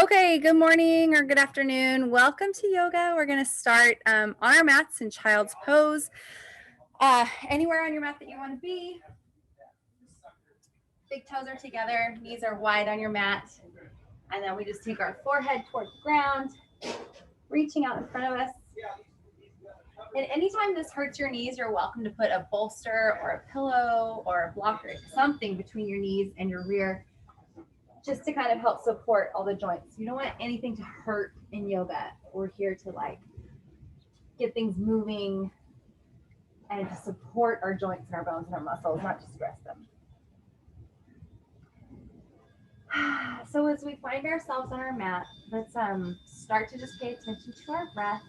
Okay, good morning or good afternoon. Welcome to yoga. We're going to start on our mats in child's pose. Anywhere on your mat that you want to be. Big toes are together, knees are wide on your mat. And then we just take our forehead towards the ground, reaching out in front of us. And anytime this hurts your knees, you're welcome to put a bolster or a pillow or a blocker, something between your knees and your rear, just to kind of help support all the joints. You don't want anything to hurt in yoga. We're here to get things moving and to support our joints and our bones and our muscles, not to stress them. So as we find ourselves on our mat, let's start to just pay attention to our breath.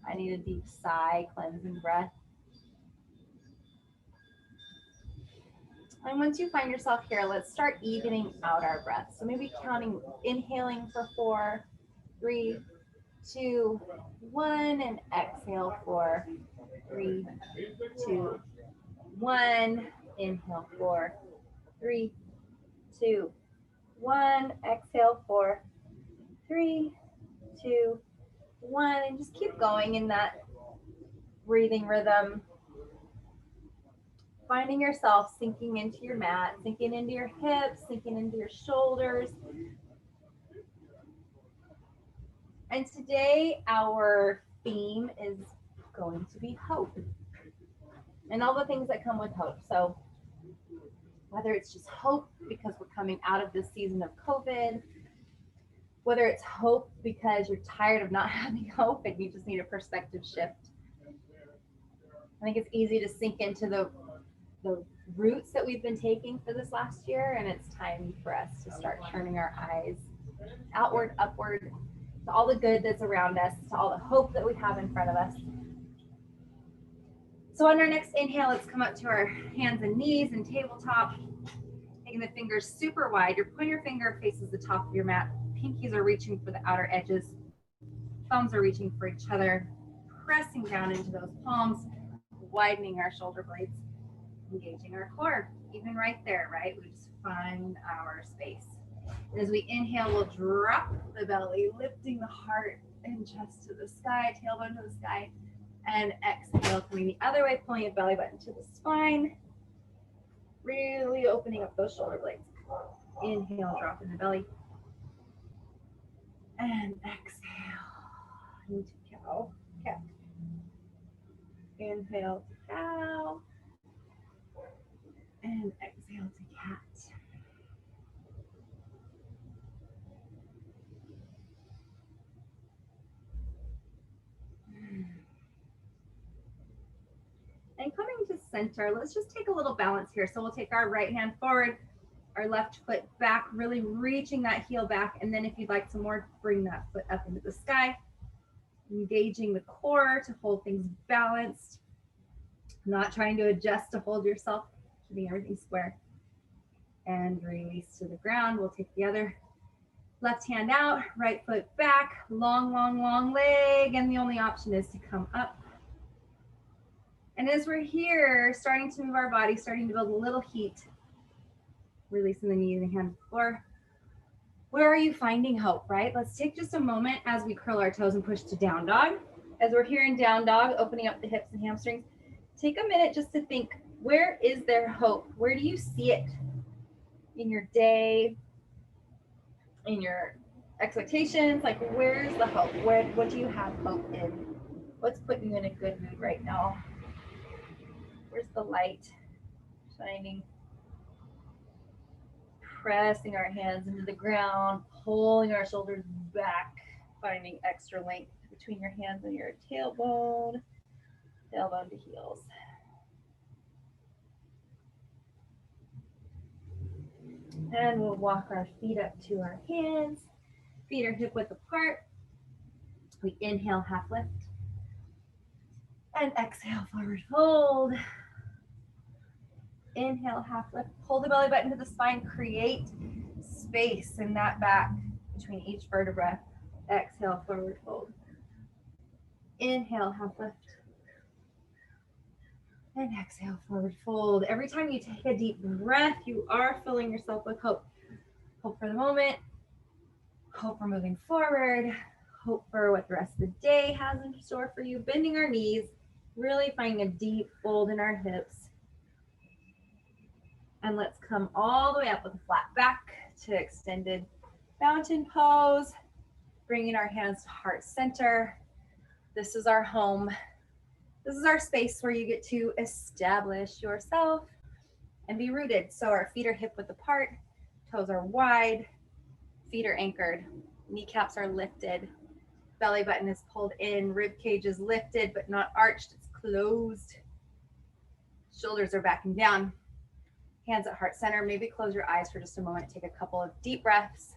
I need a deep sigh, cleansing breath. And once you find yourself here, let's start evening out our breath. So maybe counting, inhaling for 4, 3, 2, 1, and exhale for 3, 2, 1. Inhale 4, 3, 2, 1. Exhale 4, 3, 2, 1. And just keep going in that breathing rhythm. Finding yourself sinking into your mat, sinking into your hips, sinking into your shoulders. And today our theme is going to be hope and all the things that come with hope. So whether it's just hope because we're coming out of this season of COVID, whether it's hope because you're tired of not having hope and you just need a perspective shift. I think it's easy to sink into the routes that we've been taking for this last year, and it's time for us to start turning our eyes outward, upward, to all the good that's around us, to all the hope that we have in front of us. So on our next inhale, let's come up to our hands and knees and tabletop, taking the fingers super wide. Your pointer finger faces the top of your mat. Pinkies are reaching for the outer edges. Thumbs are reaching for each other, pressing down into those palms, widening our shoulder blades, engaging our core. Even right there, right? We just find our space. And as we inhale, we'll drop the belly, lifting the heart and chest to the sky, tailbone to the sky. And exhale, coming the other way, pulling the belly button to the spine. Really opening up those shoulder blades. Inhale, drop in the belly. And exhale into cow, cat. Inhale to cow. And exhale to cat. And coming to center, let's just take a little balance here. So we'll take our right hand forward, our left foot back, really reaching that heel back. And then if you'd like some more, bring that foot up into the sky, engaging the core to hold things balanced, not trying to adjust to hold yourself, keeping everything square. And release to the ground. We'll take the other left hand out, right foot back, long, long, long leg. And the only option is to come up. And as we're here, starting to move our body, starting to build a little heat, releasing the knees and hands to the floor. Where are you finding hope, right? Let's take just a moment as we curl our toes and push to down dog. As we're here in down dog, opening up the hips and hamstrings, take a minute just to think, where is there hope? Where do you see it in your day, in your expectations? Like, where's the hope? What do you have hope in? What's putting you in a good mood right now? Where's the light shining? Pressing our hands into the ground, pulling our shoulders back, finding extra length between your hands and your tailbone, tailbone to heels. And we'll walk our feet up to our hands. Feet are hip width apart. We inhale, half lift. And exhale, forward fold. Inhale, half lift. Pull the belly button to the spine. Create space in that back between each vertebra. Exhale, forward fold. Inhale, half lift. And exhale, forward fold. Every time you take a deep breath, you are filling yourself with hope. Hope for the moment, hope for moving forward, hope for what the rest of the day has in store for you. Bending our knees, really finding a deep fold in our hips. And let's come all the way up with a flat back to extended mountain pose, bringing our hands to heart center. This is our home. This is our space where you get to establish yourself and be rooted. So our feet are hip width apart, toes are wide, feet are anchored, kneecaps are lifted, belly button is pulled in, rib cage is lifted but not arched, it's closed. Shoulders are backing down, hands at heart center. Maybe close your eyes for just a moment. Take a couple of deep breaths.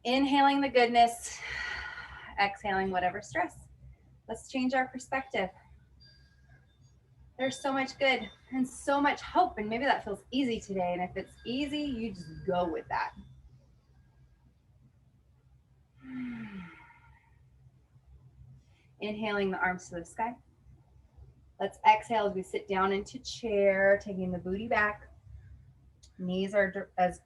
Inhaling the goodness, exhaling whatever stress. Let's change our perspective. There's so much good and so much hope, and maybe that feels easy today. And if it's easy, you just go with that. Inhaling the arms to the sky. Let's exhale as we sit down into chair, taking the booty back. Knees are as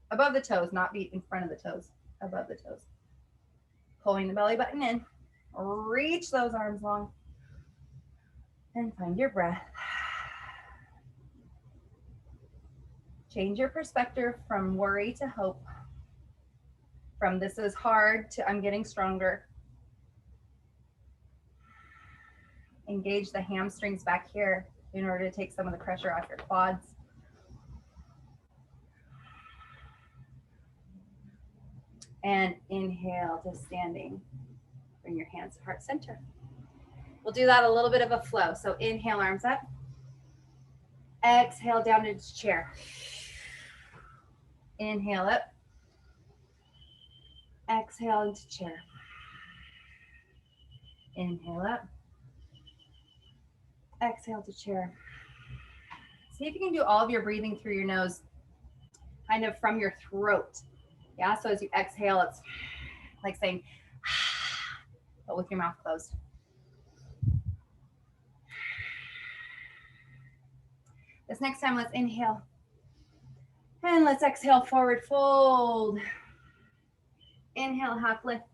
above the toes, not be in front of the toes, above the toes. Pulling the belly button in. Reach those arms long. And find your breath. Change your perspective from worry to hope. From this is hard to I'm getting stronger. Engage the hamstrings back here in order to take some of the pressure off your quads. And inhale to standing. Bring your hands to heart center. We'll do that a little bit of a flow. So inhale, arms up. Exhale down into chair. Inhale up. Exhale into chair. Inhale up. Exhale to chair. See if you can do all of your breathing through your nose, kind of from your throat. Yeah, so as you exhale, it's like saying, but with your mouth closed. This next time, let's inhale. And let's exhale, forward fold. Inhale, half lift.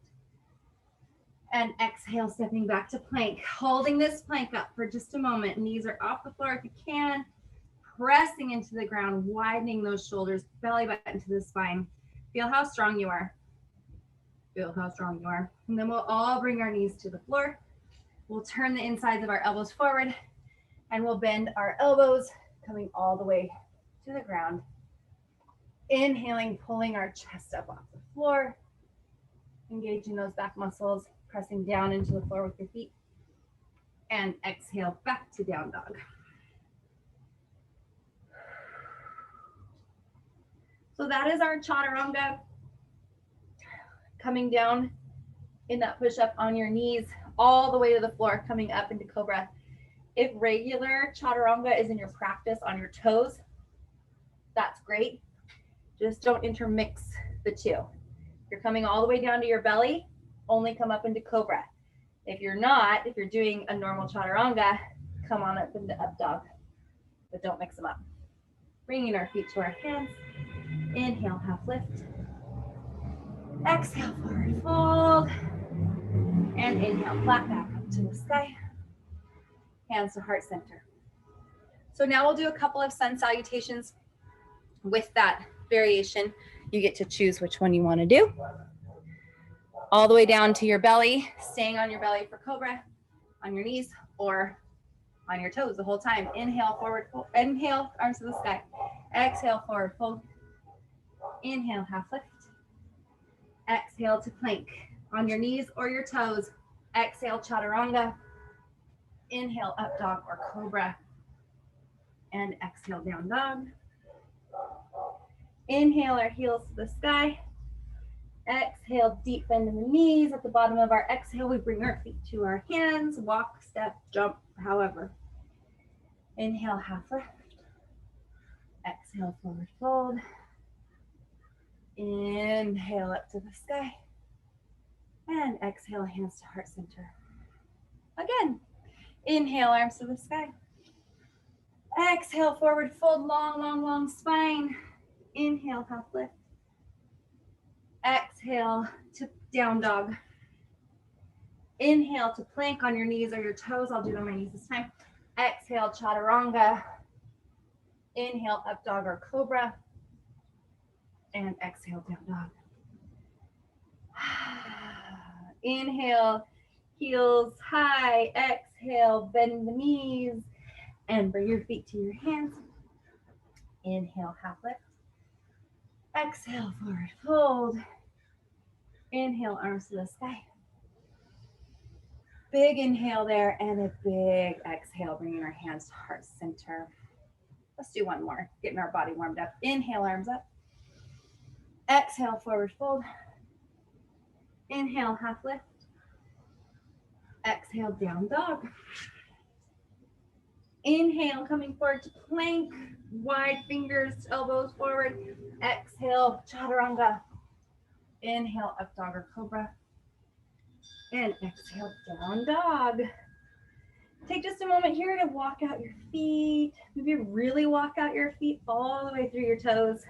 And exhale, stepping back to plank. Holding this plank up for just a moment. Knees are off the floor if you can. Pressing into the ground, widening those shoulders, belly button to the spine. Feel how strong you are. Feel how strong you are. And then we'll all bring our knees to the floor. We'll turn the insides of our elbows forward and we'll bend our elbows, coming all the way to the ground. Inhaling, pulling our chest up off the floor. Engaging those back muscles, pressing down into the floor with your feet. And exhale, back to down dog. So that is our chaturanga. Coming down in that push-up on your knees, all the way to the floor, coming up into cobra. If regular chaturanga is in your practice on your toes, that's great. Just don't intermix the two. You're coming all the way down to your belly, only come up into cobra. If you're not, if you're doing a normal chaturanga, come on up into up dog, but don't mix them up. Bringing our feet to our hands. Inhale, half lift. Exhale, forward fold. And inhale, flat back up to the sky. Hands to heart center. So now we'll do a couple of sun salutations with that variation. You get to choose which one you want to do. All the way down to your belly, staying on your belly for cobra, on your knees, or on your toes the whole time. Inhale, forward fold. Inhale, arms to the sky. Exhale, forward fold. Inhale, half lift. Exhale to plank. On your knees or your toes. Exhale, chaturanga. Inhale, up dog or cobra. And exhale, down dog. Inhale, our heels to the sky. Exhale, deep bend in the knees. At the bottom of our exhale, we bring our feet to our hands. Walk, step, jump, however. Inhale, half lift. Exhale, forward fold. Inhale up to the sky. And exhale, hands to heart center. Again, Inhale, arms to the sky. Exhale, forward fold, long, long, long spine. Inhale, half lift. Exhale to down dog. Inhale to plank on your knees or your toes. I'll do it on my knees this time. Exhale, chaturanga. Inhale, up dog or cobra. And exhale, down dog. Inhale, heels high. Exhale, bend the knees. And bring your feet to your hands. Inhale, half lift. Exhale, forward fold. Inhale, arms to the sky. Big inhale there and a big exhale, bringing our hands to heart center. Let's do one more, getting our body warmed up. Inhale, arms up. Exhale, forward fold. Inhale, half lift. Exhale, down dog. Inhale, coming forward to plank. Wide fingers, elbows forward. Exhale, chaturanga. Inhale, up dog or cobra. And exhale, down dog. Take just a moment here to walk out your feet. Maybe really walk out your feet all the way through your toes.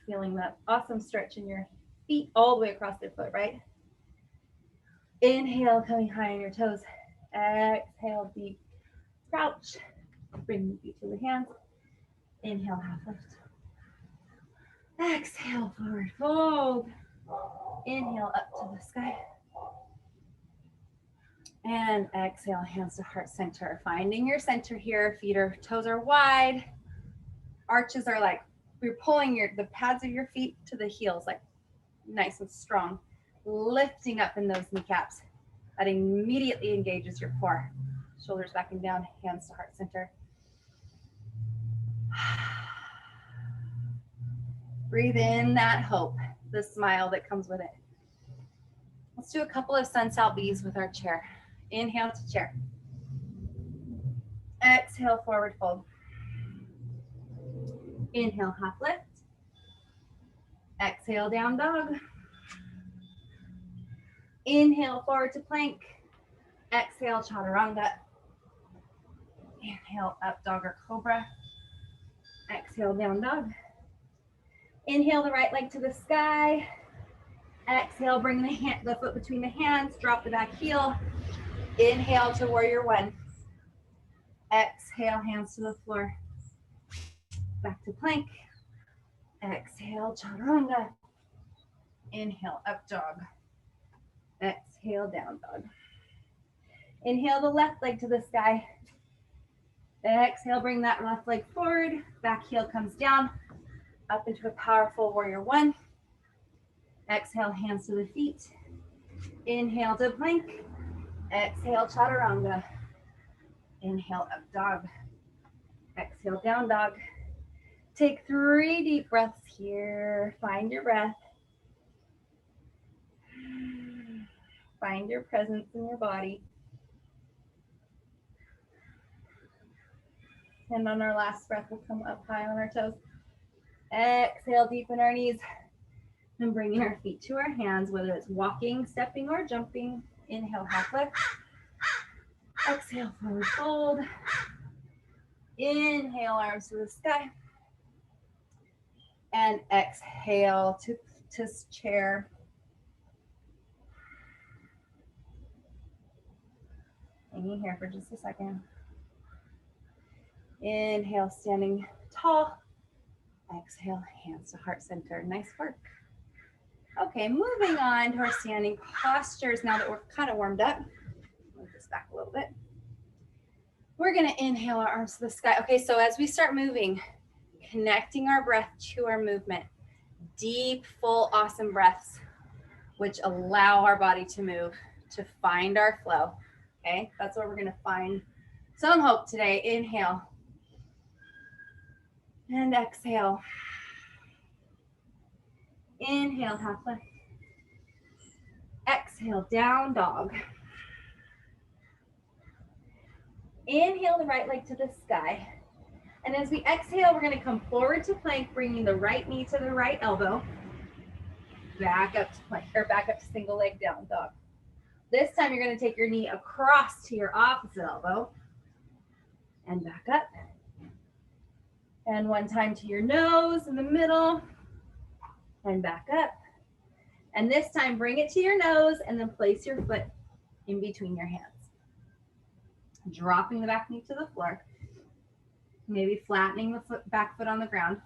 Feeling that awesome stretch in your feet all the way across the foot, right? Inhale, coming high on your toes. Exhale, deep crouch. Bring the feet to the hands. Inhale, half lift. Exhale, forward fold. Inhale, up to the sky. And exhale, hands to heart center. Finding your center here. Feet or toes are wide. Arches are like, you're pulling the pads of your feet to the heels, like nice and strong. Lifting up in those kneecaps. That immediately engages your core. Shoulders back and down, hands to heart center. Breathe in that hope, the smile that comes with it. Let's do a couple of sun sal Bs with our chair. Inhale to chair. Exhale, forward fold. Inhale, half lift. Exhale, down dog. Inhale, forward to plank. Exhale, chaturanga. Inhale, up dog or cobra. Exhale, down dog. Inhale the right leg to the sky. Exhale, bring the foot between the hands, drop the back heel. Inhale to warrior one. Exhale, hands to the floor. Back to plank. Exhale, chaturanga. Inhale, up dog. Exhale, down dog. Inhale the left leg to the sky. Exhale, bring that left leg forward. Back heel comes down. Up into a powerful warrior one. Exhale, hands to the feet. Inhale to plank. Exhale, chaturanga. Inhale, up dog. Exhale, down dog. Take 3 deep breaths here. Find your breath. Find your presence in your body. And on our last breath, we'll come up high on our toes. Exhale, deepen our knees. And bringing our feet to our hands, whether it's walking, stepping, or jumping. Inhale, half lift. Exhale, forward fold. Inhale, arms to the sky. And exhale to chair. Hanging here for just a second. Inhale, standing tall. Exhale, hands to heart center. Nice work. Okay, moving on to our standing postures now that we're kind of warmed up. Move this back a little bit. We're gonna inhale our arms to the sky. Okay, so as we start moving, connecting our breath to our movement. Deep, full, awesome breaths, which allow our body to move, to find our flow. Okay, that's where we're gonna find some hope today. Inhale. And exhale. Inhale, half lift. Exhale, down dog. Inhale the right leg to the sky. And as we exhale, we're going to come forward to plank, bringing the right knee to the right elbow. Back up to plank, or back up to single leg down dog. This time you're going to take your knee across to your opposite elbow and back up. And one time to your nose in the middle and back up. And this time bring it to your nose and then place your foot in between your hands. Dropping the back knee to the floor. Maybe flattening the back foot on the ground.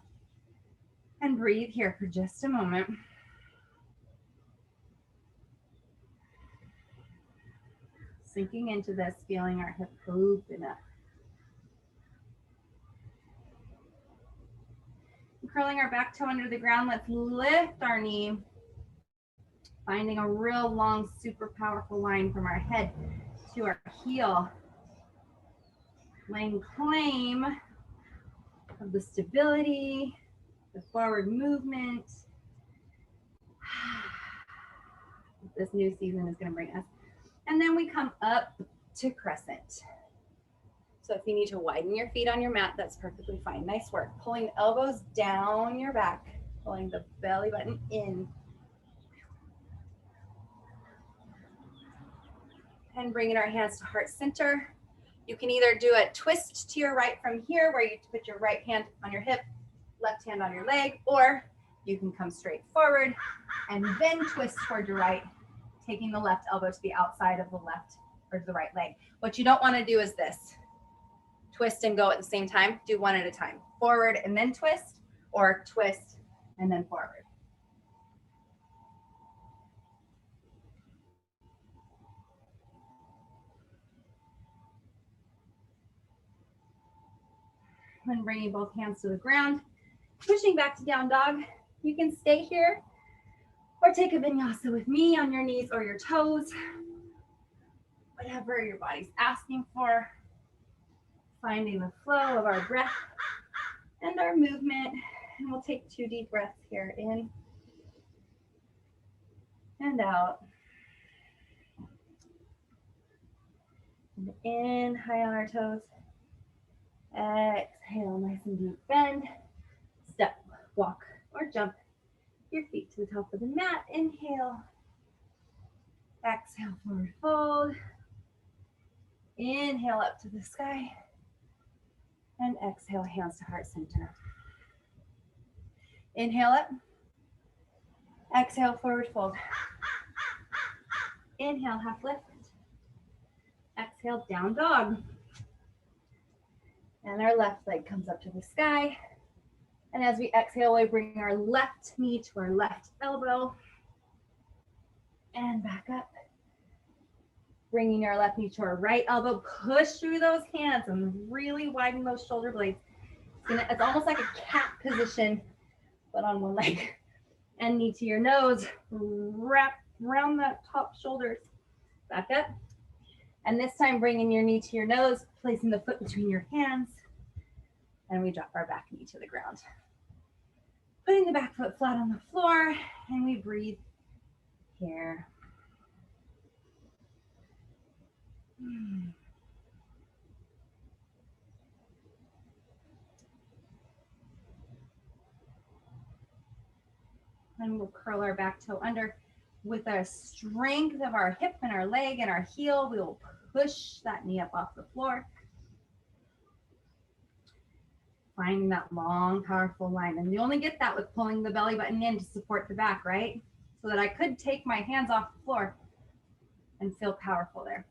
And breathe here for just a moment. Sinking into this, feeling our hip open up. Curling our back toe under the ground, let's lift our knee, finding a real long, super powerful line from our head to our heel. Laying claim of the stability, the forward movement. This new season is going to bring us. And then we come up to crescent. So if you need to widen your feet on your mat, that's perfectly fine. Nice work. Pulling the elbows down your back, pulling the belly button in. And bringing our hands to heart center. You can either do a twist to your right from here, where you put your right hand on your hip, left hand on your leg, or you can come straight forward and then twist toward your right, taking the left elbow to the outside of the left or the right leg. What you don't want to do is this. Twist and go at the same time. Do one at a time. Forward and then twist, or twist and then forward. And bringing both hands to the ground, pushing back to down dog. You can stay here or take a vinyasa with me on your knees or your toes. Whatever your body's asking for. Finding the flow of our breath and our movement. And we'll take 2 deep breaths here, in and out. And in, high on our toes. Exhale, nice and deep bend. Step, walk, or jump your feet to the top of the mat. Inhale. Exhale, forward fold. Inhale up to the sky. And exhale, hands to heart center. Inhale up. Exhale, forward fold. Inhale, half lift. Exhale, down dog. And our left leg comes up to the sky. And as we exhale, we bring our left knee to our left elbow. And back up. Bringing our left knee to our right elbow. Push through those hands and really widen those shoulder blades. It's almost like a cat position, but on one leg. And knee to your nose. Wrap around that top shoulders. Back up. And this time, bringing your knee to your nose, placing the foot between your hands. And we drop our back knee to the ground. Putting the back foot flat on the floor, and we breathe here. And we'll curl our back toe under. With our strength of our hip and our leg and our heel, we will push that knee up off the floor. Finding that long, powerful line. And you only get that with pulling the belly button in to support the back, right? So that I could take my hands off the floor and feel powerful there.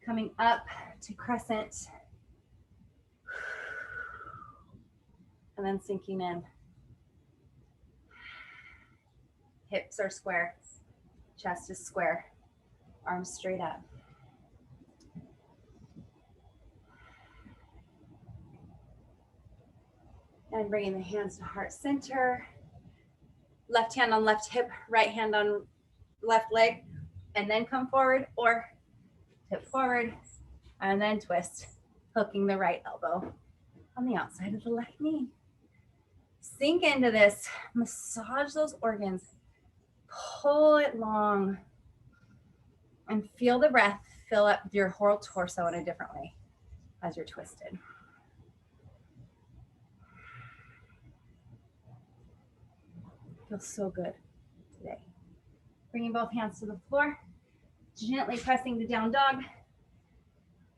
Coming up to crescent. And then sinking in. Hips are square, chest is square, arms straight up. And bringing the hands to heart center. Left hand on left hip, right hand on left leg, and then come forward, or tip forward, and then twist, hooking the right elbow on the outside of the left knee. Sink into this, massage those organs. Pull it long and feel the breath fill up your whole torso in a different way as you're twisted. Feels so good today. Bringing both hands to the floor, gently pressing to down dog.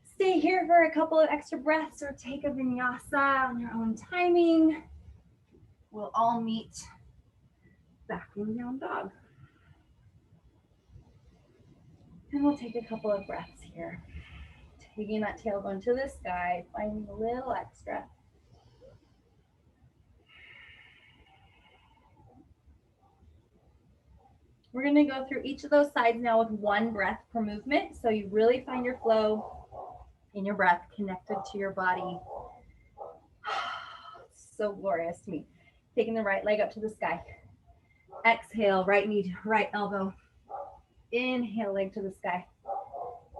Stay here for a couple of extra breaths or take a vinyasa on your own timing. We'll all meet back in down dog. And we'll take a couple of breaths here. Taking that tailbone to the sky, finding a little extra. We're going to go through each of those sides now with one breath per movement. So you really find your flow in your breath connected to your body. So glorious to me. Taking the right leg up to the sky. Exhale, right knee, right elbow. Inhale, leg to the sky.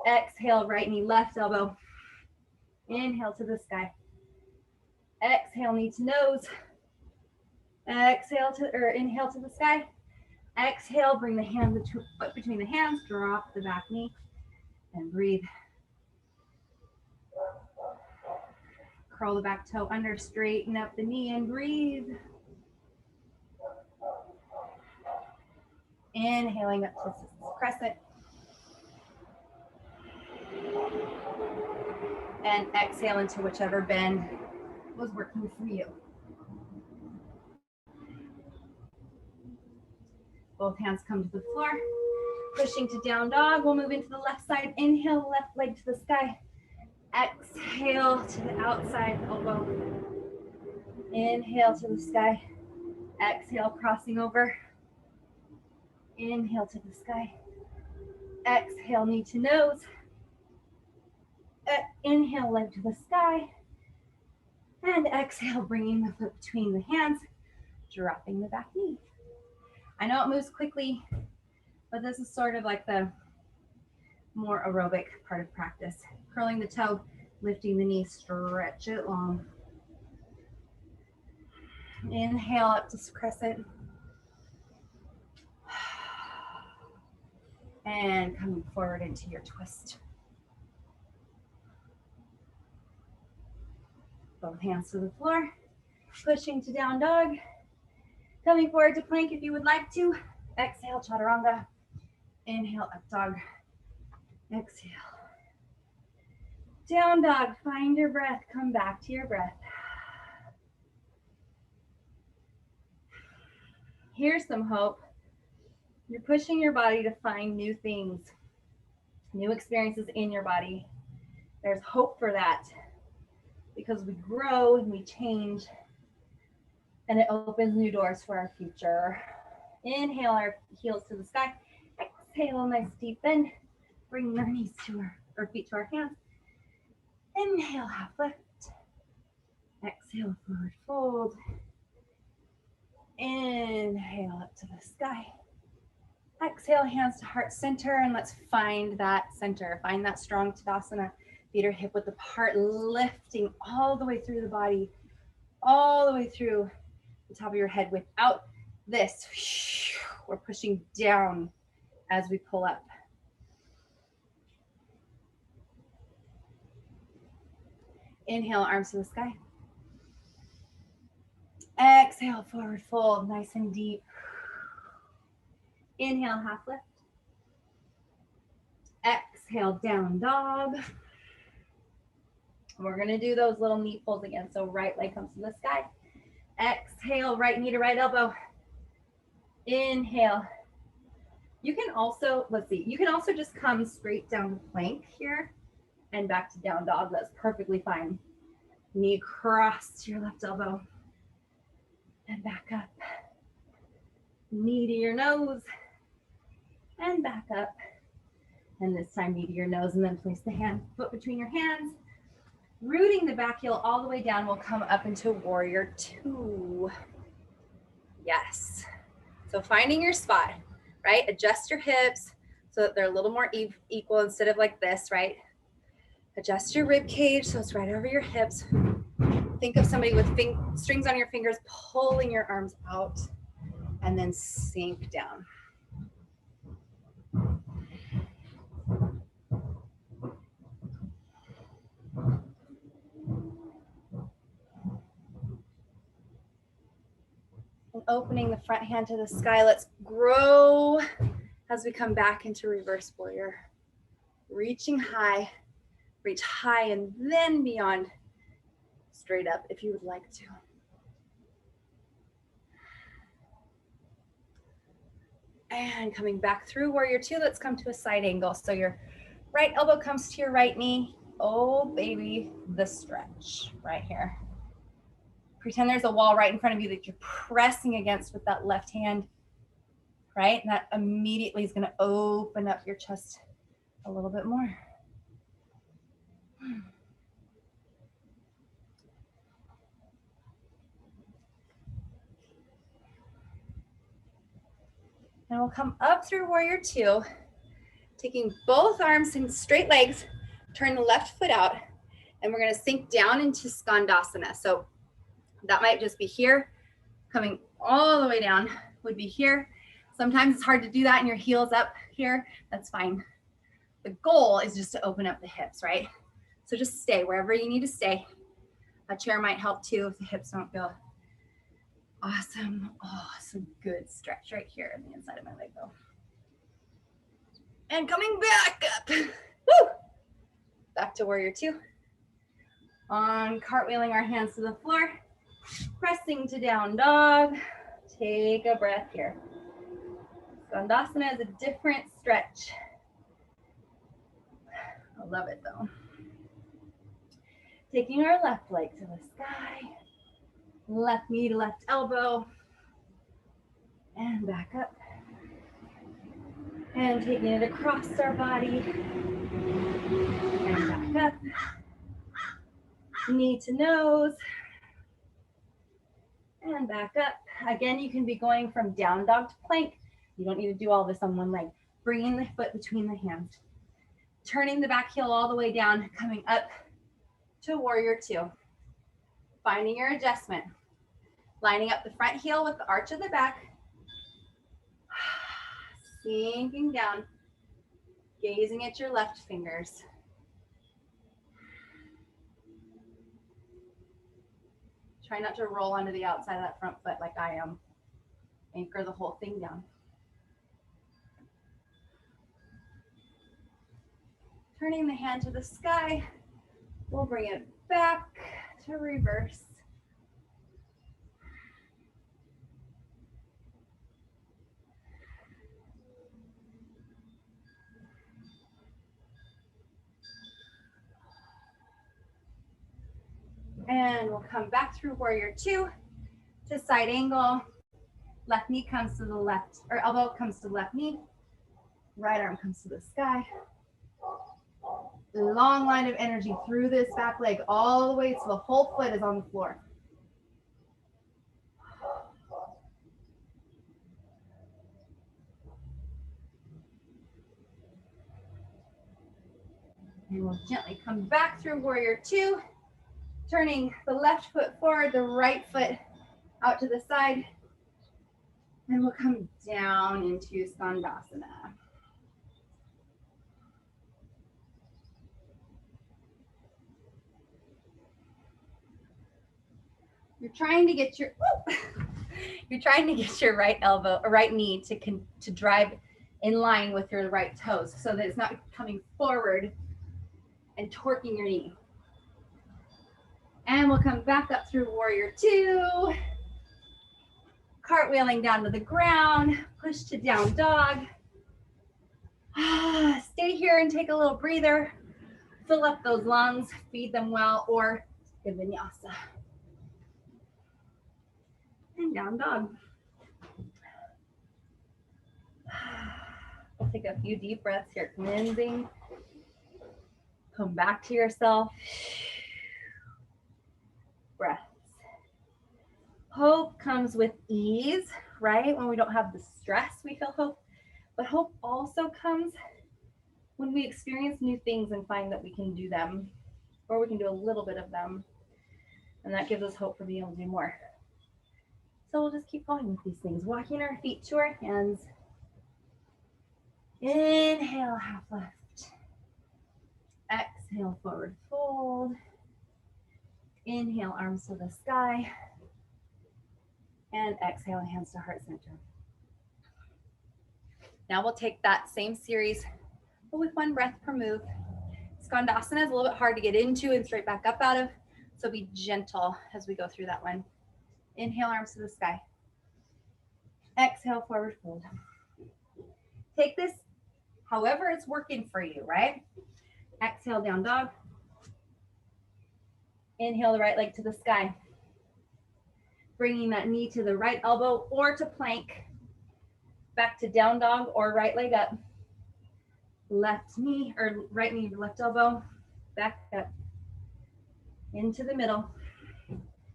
Exhale, right knee, left elbow. Inhale to the sky. Exhale, knee to nose. Exhale to, or inhale to the sky. Exhale, bring the hand between the hands, drop the back knee, and breathe. Curl the back toe under, straighten up the knee, and breathe. Inhaling up to crescent. And exhale into whichever bend was working for you. Both hands come to the floor. Pushing to down dog. We'll move into the left side. Inhale, left leg to the sky. Exhale to the outside elbow. Inhale to the sky. Exhale, crossing over. Inhale to the sky. Exhale, knee to nose. Inhale, leg to the sky. And exhale, bringing the foot between the hands, dropping the back knee. I know it moves quickly, but this is sort of like the more aerobic part of practice. Curling the toe, lifting the knee, stretch it long. Inhale up to crescent. And coming forward into your twist. Both hands to the floor, pushing to down dog. Coming forward to plank if you would like to. Exhale, chaturanga. Inhale, up dog. Exhale. Down dog, find your breath, come back to your breath. Here's some hope. You're pushing your body to find new things, new experiences in your body. There's hope for that because we grow and we change and it opens new doors for our future. Inhale our heels to the sky. Exhale, a nice deep bend. Bring our knees to our feet to our hands. Inhale, half lift. Exhale, forward fold. Inhale up to the sky. Exhale, hands to heart center, and let's find that center. Find that strong Tadasana. Feet are hip width apart, lifting all the way through the body, all the way through the top of your head. Without this, we're pushing down as we pull up. Inhale, arms to the sky. Exhale, forward fold, nice and deep. Inhale, half lift. Exhale, down dog. We're gonna do those little knee pulls again. So right leg comes to the sky. Exhale, right knee to right elbow. Inhale. You can also, let's see, you can also just come straight down to plank here and back to down dog. That's perfectly fine. Knee across to your left elbow and back up. Knee to your nose and back up. And this time knee to your nose, and then place the foot between your hands. Rooting the back heel all the way down, we'll come up into warrior two. Yes. So finding your spot, right? Adjust your hips so that they're a little more equal instead of like this, right? Adjust your rib cage so it's right over your hips. Think of somebody with strings on your fingers, pulling your arms out, and then sink down. And opening the front hand to the sky, let's grow As we come back into reverse warrior, reaching high, reach high and then beyond, straight up if you would like to. And coming back through warrior two, let's come to a side angle. So your right elbow comes to your right knee. Oh, baby, the stretch right here. Pretend there's a wall right in front of you that you're pressing against with that left hand, right? And that immediately is going to open up your chest a little bit more. And we'll come up through warrior two, taking both arms in straight legs, turn the left foot out, and we're going to sink down into Skandasana. So that might just be here, coming all the way down would be here. Sometimes it's hard to do that and your heel's up here. That's fine. The goal is just to open up the hips, right? So just stay wherever you need to stay. A chair might help too if the hips don't feel awesome. Oh, some good stretch right here on the inside of my leg though. And coming back up. Woo! Back to warrior two. On cartwheeling our hands to the floor, pressing to down dog. Take a breath here. Skandasana is a different stretch. I love it though. Taking our left leg to the sky, left knee to left elbow, and back up. And taking it across our body, and back up. Knee to nose, and back up. Again, you can be going from down dog to plank. You don't need to do all this on one leg. Bringing the foot between the hands. Turning the back heel all the way down, coming up to warrior two. Finding your adjustment. Lining up the front heel with the arch of the back. Sinking down. Gazing at your left fingers. Try not to roll onto the outside of that front foot like I am. Anchor the whole thing down. Turning the hand to the sky, we'll bring it back to reverse. And we'll come back through warrior two to side angle. Left knee comes to the left, or elbow comes to the left knee. Right arm comes to the sky. Long line of energy through this back leg all the way to the whole foot is on the floor. And we'll gently come back through warrior two, turning the left foot forward, the right foot out to the side. And we'll come down into Skandasana. You're trying to get your right elbow or right knee to drive in line with your right toes so that it's not coming forward and torquing your knee. And we'll come back up through warrior two. Cartwheeling down to the ground, push to down dog. Stay here and take a little breather. Fill up those lungs, feed them well, or give vinyasa. And down dog. We'll take a few deep breaths here, cleansing. Come back to yourself. Breaths. Hope comes with ease, right? When we don't have the stress, we feel hope. But hope also comes when we experience new things and find that we can do them, or we can do a little bit of them. And that gives us hope for being able to do more. So we'll just keep going with these things, walking our feet to our hands. Inhale, half left. Exhale, forward fold. Inhale, arms to the sky. And exhale, hands to heart center. Now we'll take that same series, but with 1 breath per move. Skandasana is a little bit hard to get into and straight back up out of, so be gentle as we go through that one. Inhale, arms to the sky. Exhale, forward fold. Take this however it's working for you, right? Exhale, down dog. Inhale the right leg to the sky. Bringing that knee to the right elbow or to plank. Back to down dog or right leg up. Left knee or right knee to left elbow. Back up. Into the middle.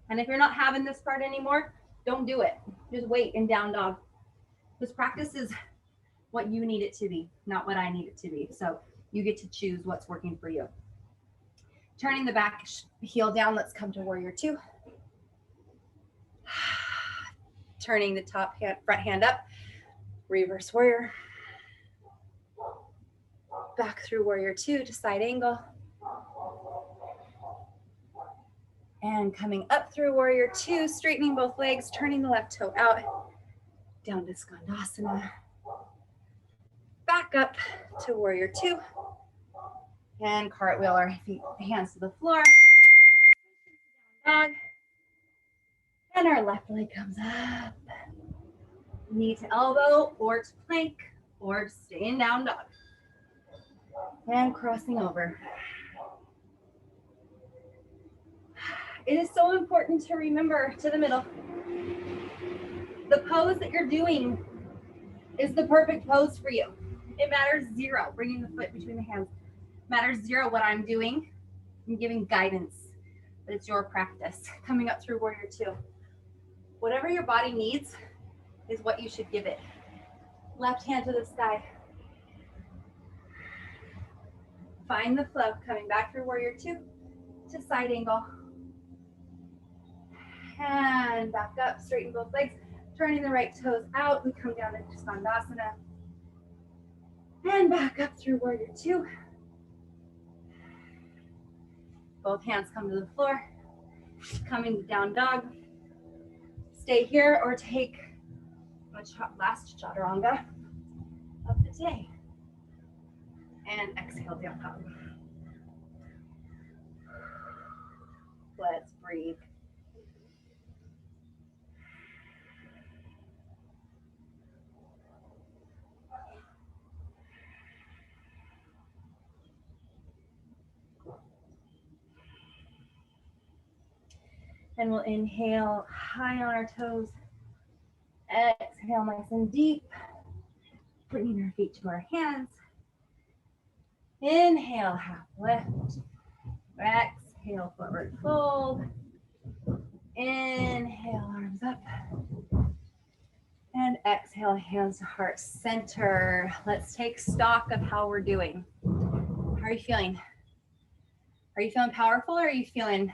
And if you're not having this part anymore, don't do it. Just wait in down dog. This practice is what you need it to be, not what I need it to be. So you get to choose what's working for you. Turning the back heel down, let's come to warrior 2. Turning the top hand, front hand up, reverse warrior. Back through warrior 2 to side angle. And coming up through warrior 2, straightening both legs, turning the left toe out, down to Skandasana. Back up to warrior 2. And cartwheel our feet, hands to the floor. Dog. And our left leg comes up. Knee to elbow or to plank or stay in down dog. And crossing over. It is so important to remember to the middle. The pose that you're doing is the perfect pose for you. It matters 0, bringing the foot between the hands. Matters 0 what I'm doing. I'm giving guidance, but it's your practice. Coming up through warrior 2. Whatever your body needs is what you should give it. Left hand to the sky. Find the flow, coming back through warrior 2 to side angle. And back up, straighten both legs, turning the right toes out. We come down into Skandasana. And back up through warrior 2. Both hands come to the floor. Coming to down dog. Stay here or take the last chaturanga of the day. And exhale, down dog. Let's breathe. And we'll inhale high on our toes. Exhale nice and deep. Bringing our feet to our hands. Inhale, half lift. Exhale, forward fold. Inhale, arms up. And exhale, hands to heart center. Let's take stock of how we're doing. How are you feeling? Are you feeling powerful or are you feeling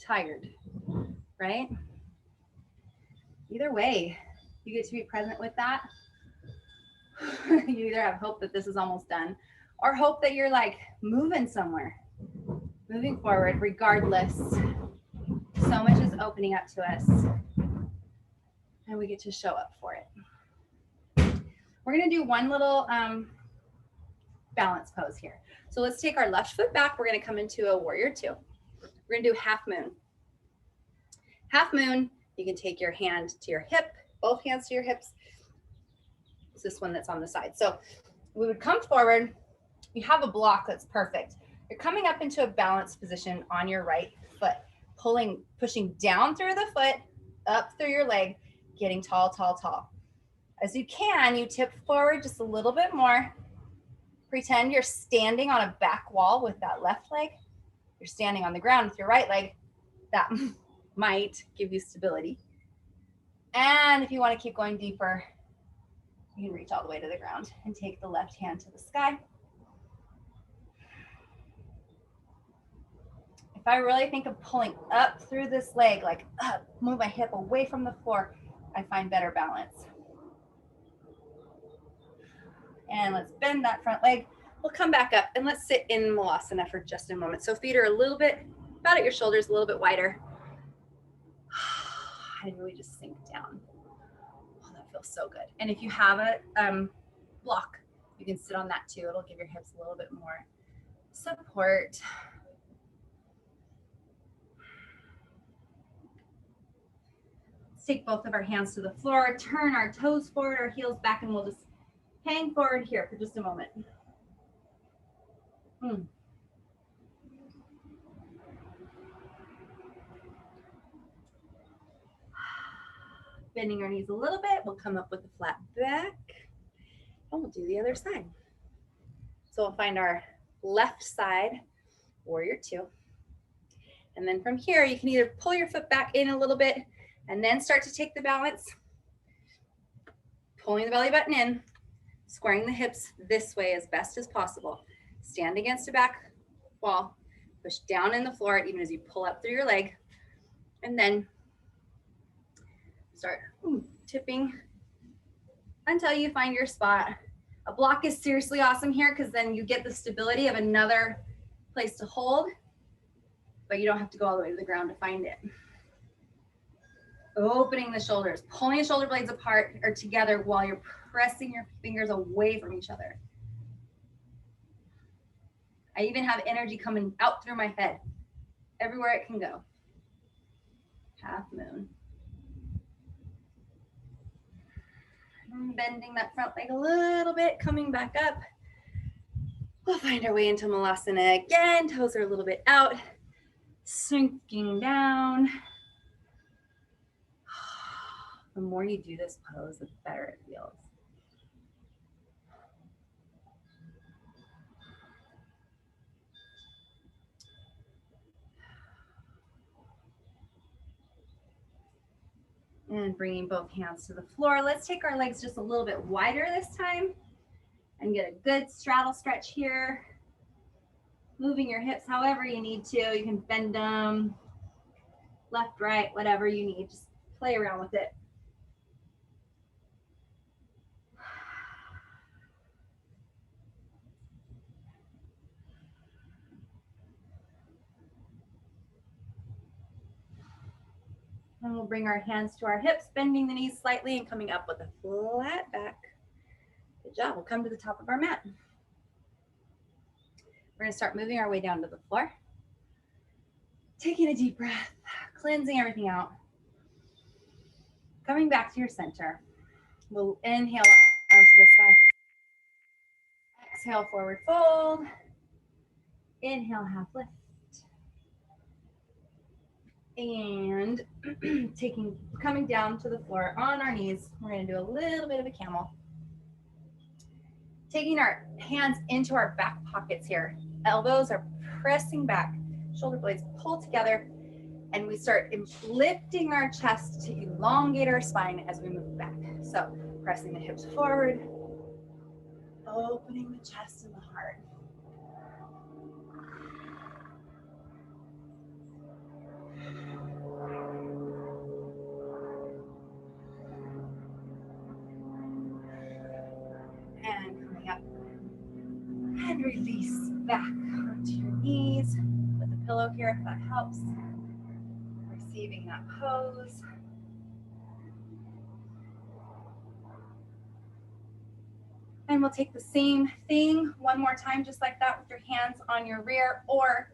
tired? Right? Either way, you get to be present with that. You either have hope that this is almost done or hope that you're like moving somewhere, moving forward regardless. So much is opening up to us and we get to show up for it. We're going to do one little balance pose here. So let's take our left foot back. We're going to come into a warrior 2. We're going to do half moon. Half moon, you can take your hand to your hip, both hands to your hips. It's this one that's on the side. So we would come forward. You have a block that's perfect. You're coming up into a balanced position on your right foot, pushing down through the foot, up through your leg, getting tall, tall, tall. As you can, you tip forward just a little bit more. Pretend you're standing on a back wall with that left leg. You're standing on the ground with your right leg. That might give you stability. And if you want to keep going deeper, you can reach all the way to the ground and take the left hand to the sky. If I really think of pulling up through this leg, like up, move my hip away from the floor, I find better balance. And let's bend that front leg. We'll come back up and let's sit in Malasana for just a moment. So feet are a little bit, about at your shoulders, a little bit wider. And really just sink down. Oh, that feels so good. And if you have block. You can sit on that too. It'll give your hips a little bit more support. Let's take both of our hands to the floor, turn our toes forward, our heels back, and we'll just hang forward here for just a moment. Bending our knees a little bit, we'll come up with a flat back, and we'll do the other side. So we'll find our left side, warrior two. And then from here, you can either pull your foot back in a little bit and then start to take the balance, pulling the belly button in, squaring the hips this way as best as possible. Stand against a back wall, push down in the floor even as you pull up through your leg, and then start tipping until you find your spot. A block is seriously awesome here because then you get the stability of another place to hold, but you don't have to go all the way to the ground to find it. Opening the shoulders, pulling the shoulder blades apart or together while you're pressing your fingers away from each other. I even have energy coming out through my head, everywhere it can go. Half moon. Bending that front leg a little bit, coming back up. We'll find our way into Malasana again. Toes are a little bit out, sinking down. The more you do this pose, the better it feels. And bringing both hands to the floor. Let's take our legs just a little bit wider this time and get a good straddle stretch here. Moving your hips however you need to. You can bend them left, right, whatever you need. Just play around with it. And we'll bring our hands to our hips, bending the knees slightly and coming up with a flat back. Good job. We'll come to the top of our mat. We're going to start moving our way down to the floor. Taking a deep breath, cleansing everything out. Coming back to your center. We'll inhale up onto the sky. Exhale, forward fold. Inhale, half lift. And coming down to the floor on our knees, we're going to do a little bit of a camel. Taking our hands into our back pockets here. Elbows are pressing back, shoulder blades pull together, and we start lifting our chest to elongate our spine as we move back. So pressing the hips forward, opening the chest and the heart. And coming up and release back onto your knees with a pillow here if that helps. Receiving that pose. And we'll take the same thing one more time, just like that, with your hands on your rear, or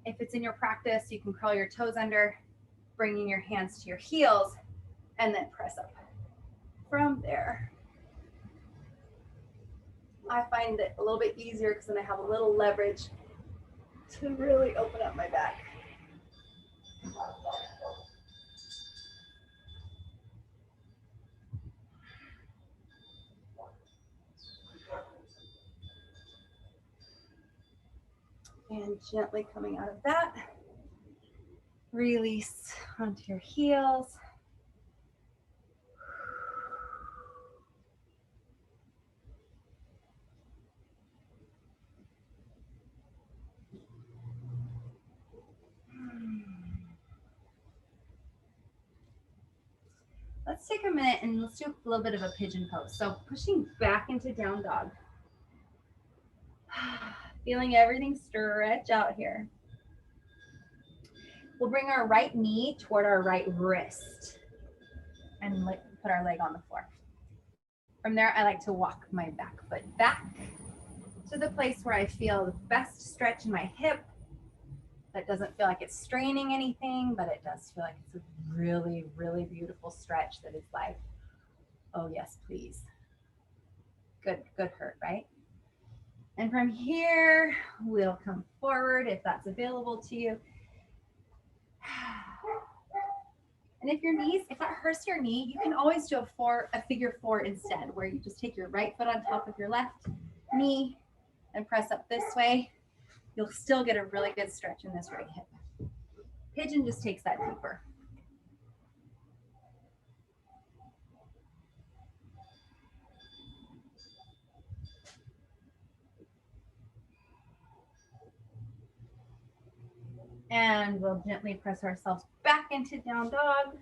if it's in your practice, you can curl your toes under, bringing your hands to your heels, and then press up from there. I find it a little bit easier because then I have a little leverage to really open up my back. And gently coming out of that, release onto your heels. Let's take a minute and let's do a little bit of a pigeon pose. So pushing back into down dog. Feeling everything stretch out here. We'll bring our right knee toward our right wrist and put our leg on the floor. From there, I like to walk my back foot back to the place where I feel the best stretch in my hip. That doesn't feel like it's straining anything, but it does feel like it's a really, really beautiful stretch that is like, oh yes, please. Good hurt, right? And from here, we'll come forward if that's available to you. And if that hurts your knee, you can always do a figure four instead, where you just take your right foot on top of your left knee and press up this way. You'll still get a really good stretch in this right hip. Pigeon just takes that deeper. And we'll gently press ourselves back into down dog.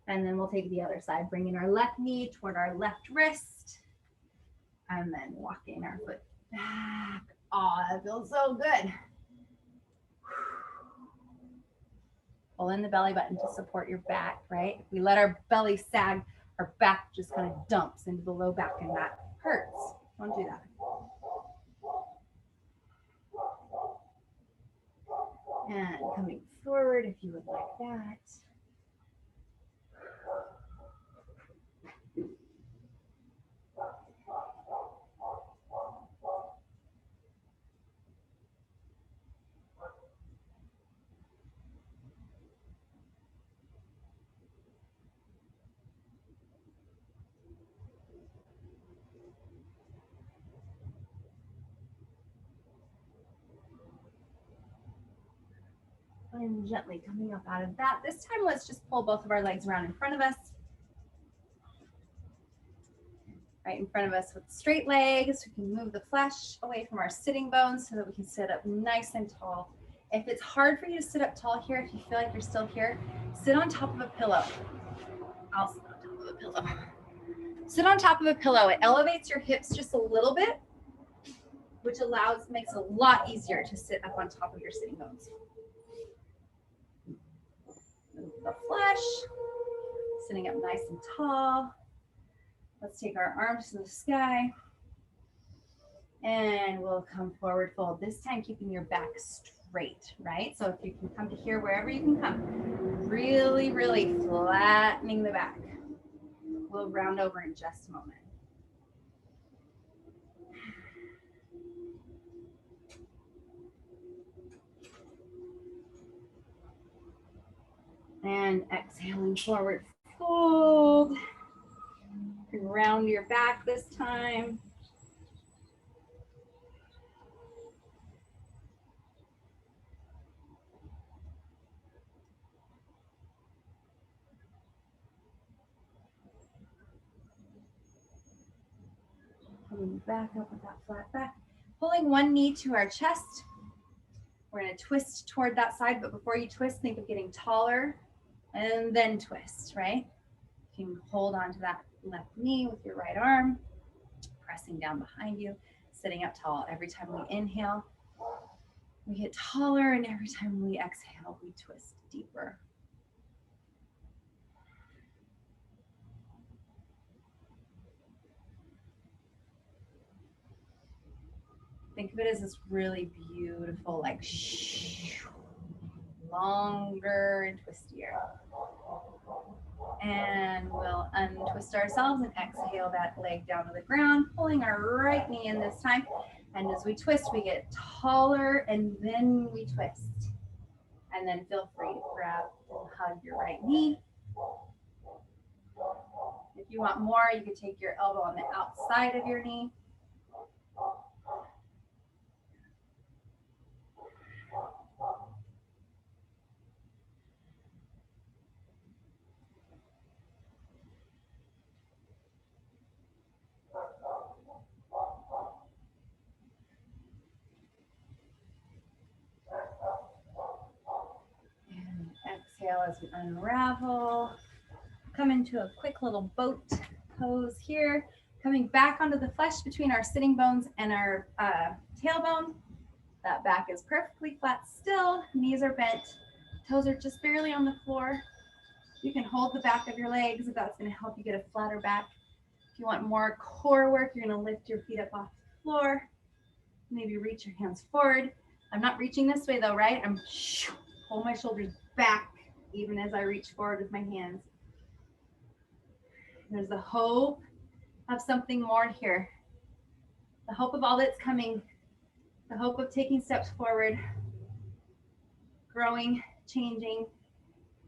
And then we'll take the other side, bringing our left knee toward our left wrist. And then walking our foot back. Oh, that feels so good. Pull in the belly button to support your back, right? If we let our belly sag, our back just kind of dumps into the low back, and that hurts. Don't do that. And coming forward if you would like that. And gently coming up out of that. This time, let's just pull both of our legs around in front of us. Right in front of us with straight legs. We can move the flesh away from our sitting bones so that we can sit up nice and tall. If it's hard for you to sit up tall here, if you feel like you're still here, sit on top of a pillow. I'll sit on top of a pillow. Sit on top of a pillow. It elevates your hips just a little bit, which makes it a lot easier to sit up on top of your sitting bones. Move the flesh, sitting up nice and tall. Let's take our arms to the sky. And we'll come forward fold. This time keeping your back straight, right? So if you can come to here, wherever you can come, really, really flattening the back. We'll round over in just a moment. And exhaling forward fold. And round your back this time. Coming back up with that flat back. Pulling one knee to our chest. We're going to twist toward that side, but before you twist, think of getting taller and then twist, right? You can hold on to that left knee with your right arm, pressing down behind you, sitting up tall. Every time we inhale, we get taller, and every time we exhale, we twist deeper. Think of it as this really beautiful, like longer and twistier. And we'll untwist ourselves and exhale that leg down to the ground, pulling our right knee in this time. And as we twist, we get taller, and then we twist. And then feel free to grab and hug your right knee. If you want more, you can take your elbow on the outside of your knee. Exhale as we unravel. Come into a quick little boat pose here. Coming back onto the flesh between our sitting bones and our tailbone. That back is perfectly flat still. Knees are bent. Toes are just barely on the floor. You can hold the back of your legs if that's going to help you get a flatter back. If you want more core work, you're going to lift your feet up off the floor. Maybe reach your hands forward. I'm not reaching this way though, right? I'm pull my shoulders back even as I reach forward with my hands. There's the hope of something more here. The hope of all that's coming. The hope of taking steps forward, growing, changing,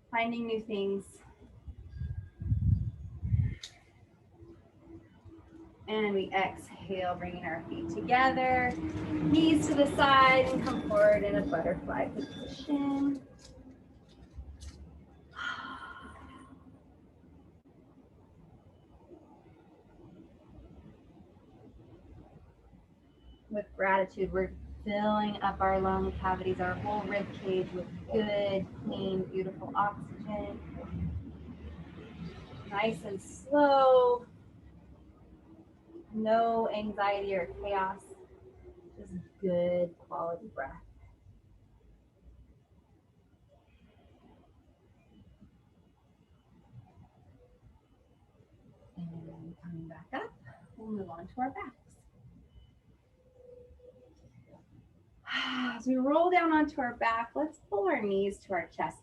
finding new things. And we exhale, bringing our feet together, knees to the side, and come forward in a butterfly position. With gratitude, we're filling up our lung cavities, our whole rib cage with good, clean, beautiful oxygen. Nice and slow. No anxiety or chaos. Just good quality breath. And coming back up, we'll move on to our backs. As we roll down onto our back, let's pull our knees to our chest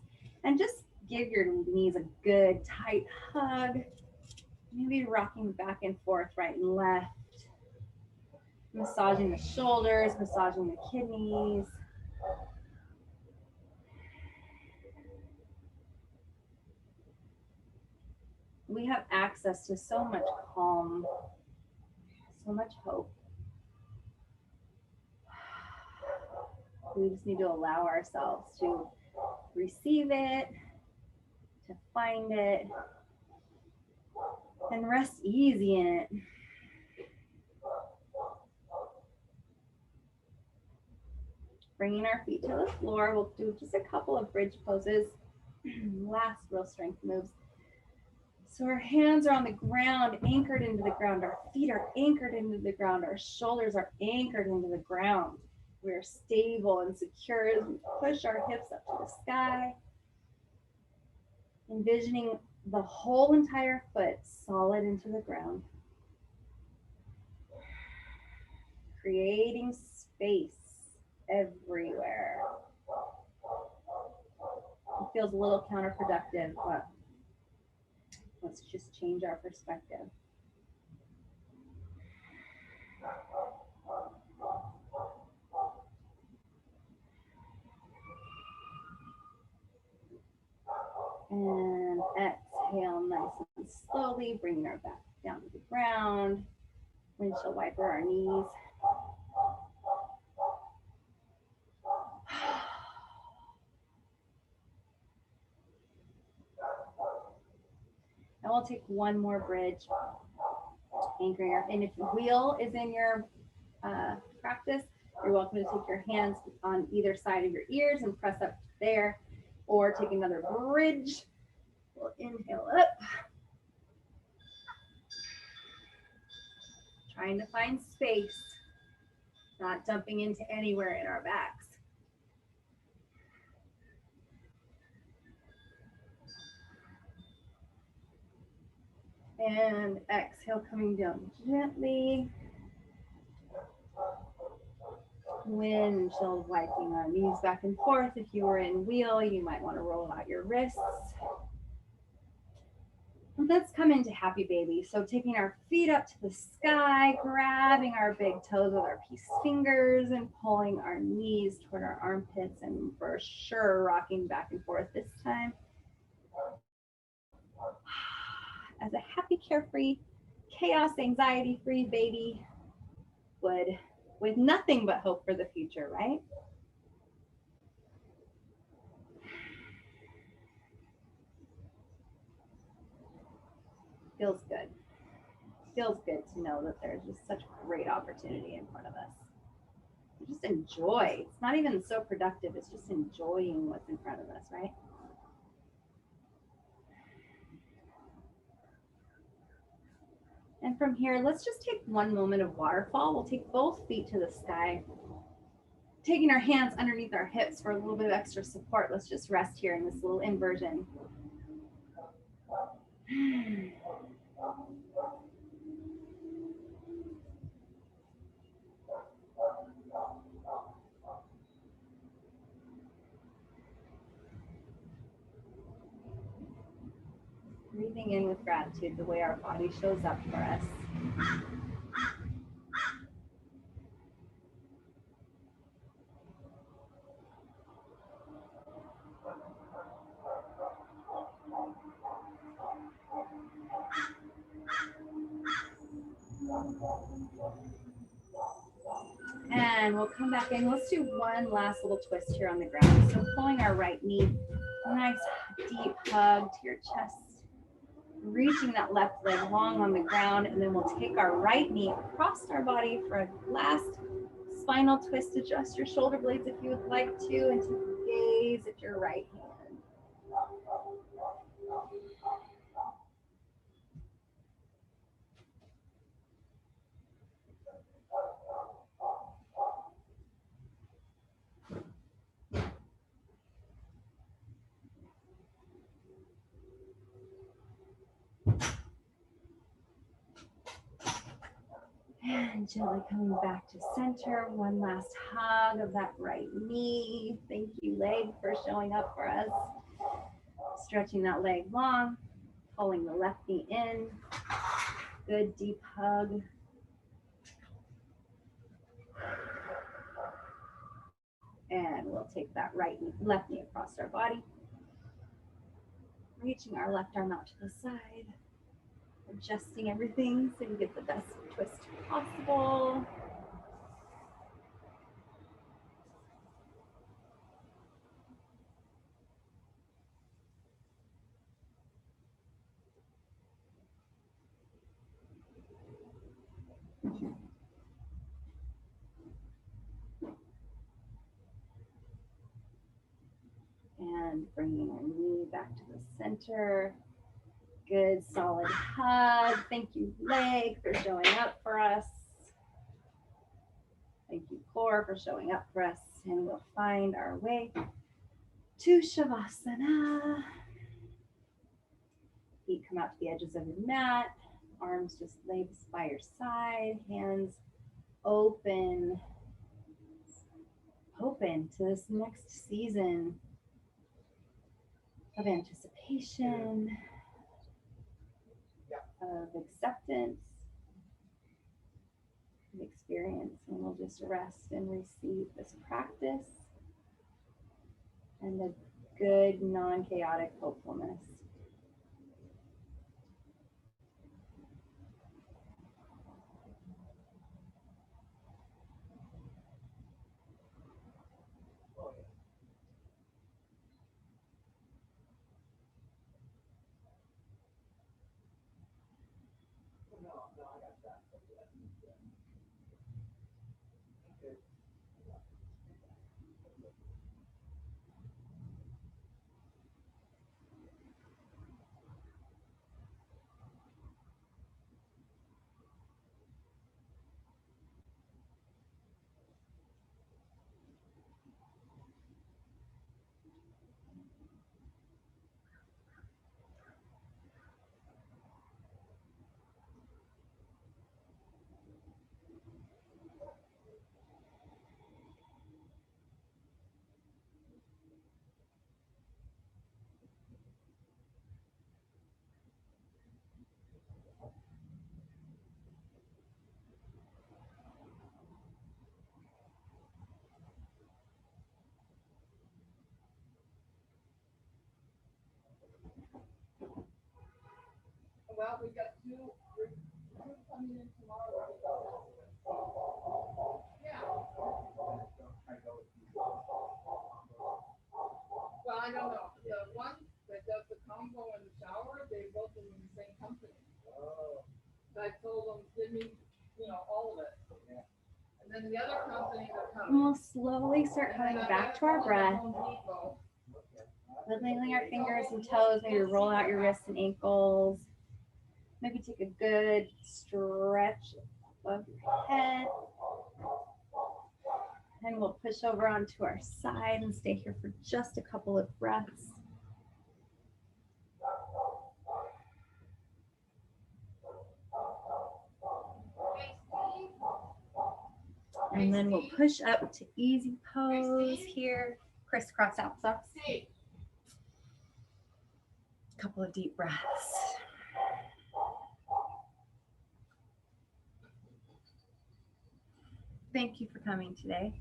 and just give your knees a good tight hug. Maybe rocking back and forth, right and left. Massaging the shoulders, massaging the kidneys. We have access to so much calm, so much hope. We just need to allow ourselves to receive it, to find it, and rest easy in it. Bringing our feet to the floor, we'll do just a couple of bridge poses. Last real strength moves. So our hands are on the ground, anchored into the ground. Our feet are anchored into the ground. Our shoulders are anchored into the ground. We're stable and secure as we push our hips up to the sky. Envisioning the whole entire foot solid into the ground. Creating space everywhere. It feels a little counterproductive, but let's just change our perspective. And exhale nice and slowly, bringing our back down to the ground. Windshield wiper our knees. And we'll take one more bridge, anchoring our, and if the wheel is in your practice, you're welcome to take your hands on either side of your ears and press up there, or take another bridge. We'll inhale up. Trying to find space, not dumping into anywhere in our backs. And exhale, coming down gently. Windshield wiping our knees back and forth. If you were in wheel, you might want to roll out your wrists. And let's come into happy baby. So taking our feet up to the sky, grabbing our big toes with our peace fingers and pulling our knees toward our armpits, and for sure rocking back and forth this time. As a happy, carefree, chaos, anxiety-free baby would, with nothing but hope for the future, right? Feels good. Feels good to know that there's just such great opportunity in front of us. Just enjoy. It's not even so productive. It's just enjoying what's in front of us, right? And from here, let's just take one moment of waterfall. We'll take both feet to the sky, taking our hands underneath our hips for a little bit of extra support. Let's just rest here in this little inversion. Breathing in with gratitude, the way our body shows up for us. And we'll come back in. Let's do one last little twist here on the ground. So pulling our right knee, nice deep hug to your chest. Reaching that left leg long on the ground, and then we'll take our right knee across our body for a last spinal twist. Adjust your shoulder blades if you would like to, and to gaze at your right hand. And gently coming back to center. One last hug of that right knee. Thank you, leg, for showing up for us. Stretching that leg long, pulling the left knee in. Good deep hug. And we'll take that left knee across our body. Reaching our left arm out to the side. Adjusting everything so you get the best twist possible. And bringing our knee back to the center. Good solid hug. Thank you, leg, for showing up for us. Thank you, core, for showing up for us. And we'll find our way to Shavasana. Feet come out to the edges of your mat. Arms just legs by your side. Hands open. Open to this next season of anticipation, of acceptance, of experience. And we'll just rest and receive this practice and the good, non-chaotic hopefulness. Well, we got two coming in tomorrow. Yeah. Well, I don't know. The one that does the combo and the shower, they both are in the same company. Oh. So I told them, give me, all of it. Yeah. And then the other company that comes. We'll slowly start coming back to our breath. Wiggling our fingers and toes, maybe roll out your wrists and ankles. Maybe take a good stretch above your head. And we'll push over onto our side and stay here for just a couple of breaths. And then we'll push up to easy pose here. Crisscross applesauce. Steve. Couple of deep breaths. Thank you for coming today.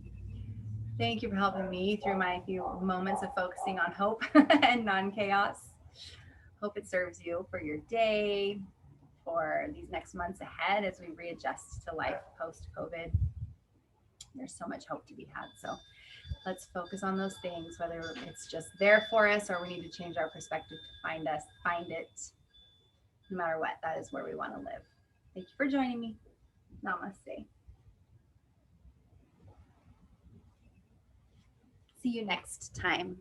Thank you for helping me through my few moments of focusing on hope and non-chaos. Hope it serves you for your day, for these next months ahead as we readjust to life post-COVID. There's so much hope to be had. So let's focus on those things, whether it's just there for us or we need to change our perspective to find it. No matter what, that is where we want to live. Thank you for joining me. Namaste. See you next time.